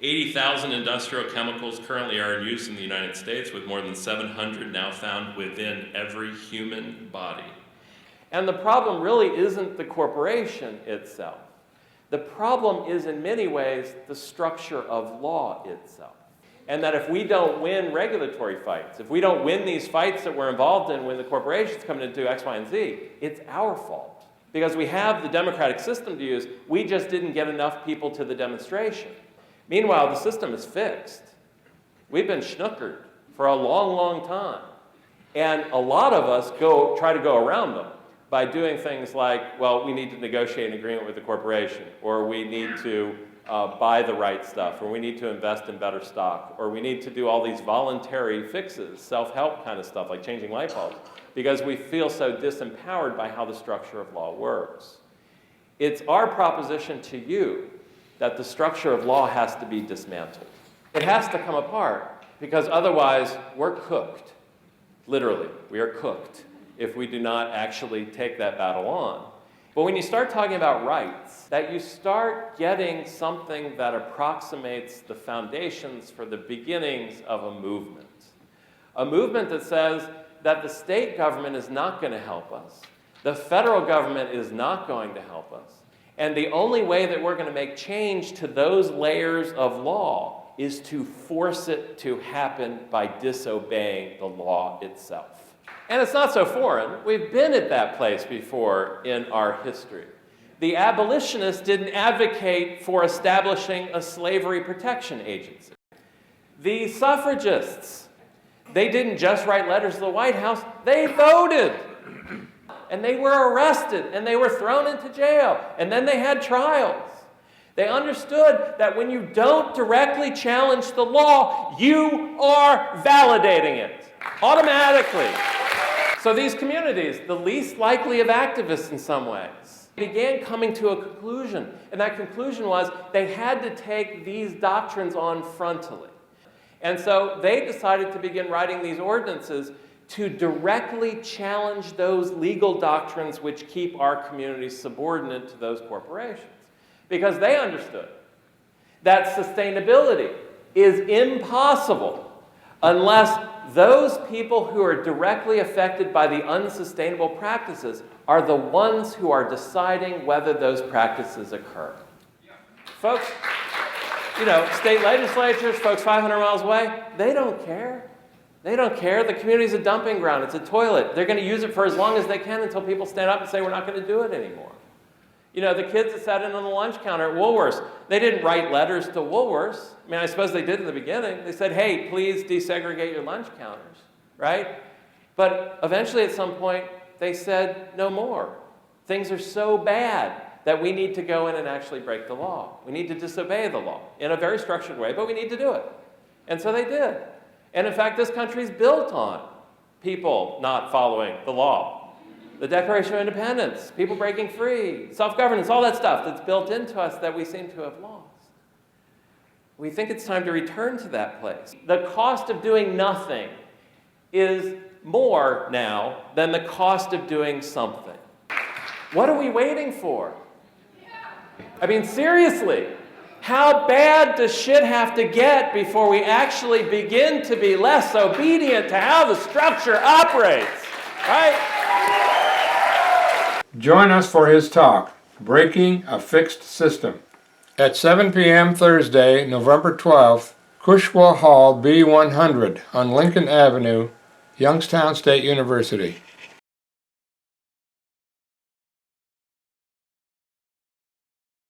80,000 industrial chemicals currently are in use in the United States, with more than 700 now found within every human body. And the problem really isn't the corporation itself. The problem is, in many ways, the structure of law itself. And that if we don't win regulatory fights, if we don't win these fights that we're involved in when the corporations come in to do X, Y, and Z, it's our fault. Because we have the democratic system to use, we just didn't get enough people to the demonstration. Meanwhile, the system is fixed. We've been schnookered for a long, long time. And a lot of us try to go around them by doing things like, well, we need to negotiate an agreement with the corporation, or we need to buy the right stuff, or we need to invest in better stock, or we need to do all these voluntary fixes, self-help kind of stuff, like changing light bulbs, because we feel so disempowered by how the structure of law works. It's our proposition to you that the structure of law has to be dismantled. It has to come apart, because otherwise we're cooked. Literally, we are cooked if we do not actually take that battle on. But when you start talking about rights, that you start getting something that approximates the foundations for the beginnings of a movement. A movement that says that the state government is not going to help us, the federal government is not going to help us, and the only way that we're going to make change to those layers of law is to force it to happen by disobeying the law itself. And it's not so foreign. We've been at that place before in our history. The abolitionists didn't advocate for establishing a slavery protection agency. The suffragists, they didn't just write letters to the White House, they voted. And they were arrested, and they were thrown into jail, and then they had trials. They understood that when you don't directly challenge the law, you are validating it automatically. So these communities, the least likely of activists in some ways, began coming to a conclusion. And that conclusion was they had to take these doctrines on frontally. And so they decided to begin writing these ordinances to directly challenge those legal doctrines which keep our communities subordinate to those corporations. Because they understood that sustainability is impossible unless those people who are directly affected by the unsustainable practices are the ones who are deciding whether those practices occur. Folks, state legislatures, folks 500 miles away, they don't care. They don't care. The community's a dumping ground. It's a toilet. They're going to use it for as long as they can until people stand up and say, we're not going to do it anymore. The kids that sat in on the lunch counter at Woolworths, they didn't write letters to Woolworths. I mean, I suppose they did in the beginning. They said, hey, please desegregate your lunch counters, right? But eventually at some point, they said, no more. Things are so bad that we need to go in and actually break the law. We need to disobey the law in a very structured way, but we need to do it. And so they did. And in fact, this country's built on people not following the law. The Declaration of Independence, people breaking free, self-governance, all that stuff that's built into us that we seem to have lost. We think it's time to return to that place. The cost of doing nothing is more now than the cost of doing something. What are we waiting for? I mean, seriously, how bad does shit have to get before we actually begin to be less obedient to how the structure operates, right? Join us for his talk, Breaking a Fixed System, at 7 p.m. Thursday, November 12th, Cushwa Hall B100 on Lincoln Avenue, Youngstown State University.